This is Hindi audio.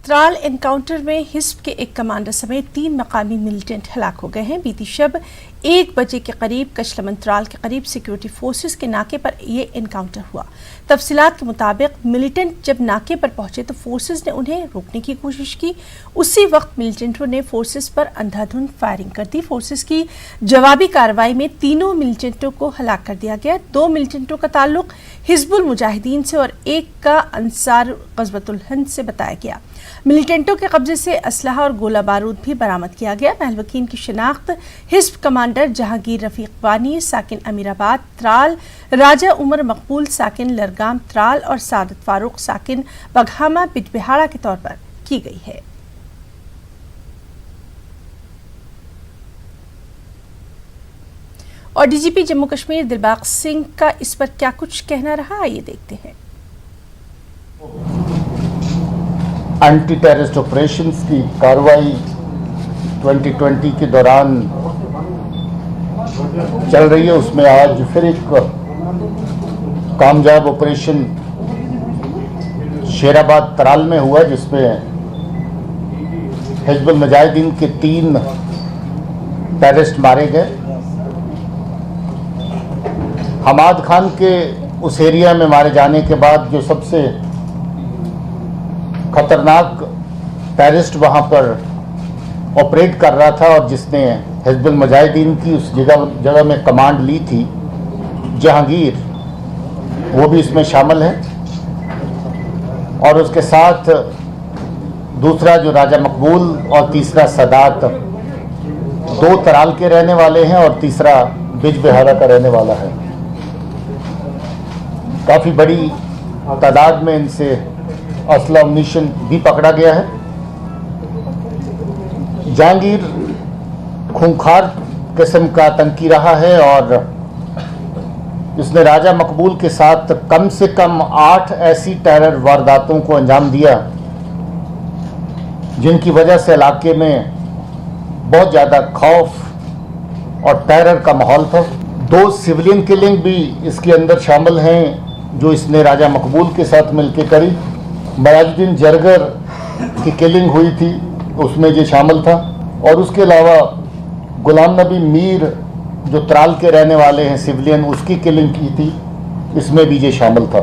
त्राल एनकाउंटर में हिज़्ब के एक कमांडर समेत 3 मकामी मिलिटेंट हलाक हो गए हैं। बीती शब 1 बजे के करीब कचलमन त्राल के करीब सिक्योरिटी फोर्सेस के नाके पर ये एनकाउंटर हुआ। तफसीलात के मुताबिक मिलिटेंट जब नाके पर पहुंचे तो फोर्सेस ने उन्हें रोकने की कोशिश की। उसी वक्त मिलिटेंटों ने फोर्सेस पर अंधाधुंध फायरिंग कर दी। फोर्सेस की जवाबी कार्रवाई में तीनों मिलिटेंटों को हलाक कर दिया गया। 2 मिलिटेंटों का ताल्लुक हिज़्बुल मुजाहिदीन से और एक का अंसार ग़ज़वतुल हिंद से बताया गया। मिलिटेंटों के कब्जे से असलहा और गोला बारूद भी बरामद किया गया। महलवकीन की शिनाख्त हिज़्ब कमांडर जहांगीर रफीक वानी साकिन अमीराबाद त्राल, राजा उमर मकबूल साकिन लरगाम त्राल और सादत फारूक साकिन बघामा बिजबिहाड़ा के तौर पर की गई है। और डीजीपी जम्मू कश्मीर दिलबाग सिंह का इस पर क्या कुछ कहना रहा, आइए देखते हैं। एंटी टेररिस्ट ऑपरेशंस की कार्रवाई 2020 के दौरान चल रही है। उसमें आज फिर एक कामयाब ऑपरेशन शेराबाद त्राल में हुआ, जिसमें हिज़्बुल मुजाहिदीन के 3 टेररिस्ट मारे गए। हमाद खान के उस एरिया में मारे जाने के बाद जो सबसे खतरनाक टेररिस्ट वहां पर ऑपरेट कर रहा था और जिसने हिज़्बुल मुजाहिदीन की उस जगह में कमांड ली थी, जहांगीर, वो भी इसमें शामिल है। और उसके साथ दूसरा जो राजा मकबूल और तीसरा सदात, 2 त्राल के रहने वाले हैं और तीसरा बिजबिहाड़ा का रहने वाला है। काफ़ी बड़ी तादाद में इनसे असला अम्नीशन भी पकड़ा गया है। जहांगीर खूंखार किस्म का आतंकी रहा है और इसने राजा मकबूल के साथ कम से कम 8 ऐसी टेरर वारदातों को अंजाम दिया, जिनकी वजह से इलाके में बहुत ज़्यादा खौफ और टेरर का माहौल था। 2 सिविलियन किलिंग भी इसके अंदर शामिल हैं, जो इसने राजा मकबूल के साथ मिलकर करी। बयाजुद्दीन जरगर की किलिंग हुई थी, उसमें ये शामिल था। और उसके अलावा गुलाम नबी मीर, जो त्राल के रहने वाले हैं सिविलियन, उसकी किलिंग की थी, इसमें भी ये शामिल था।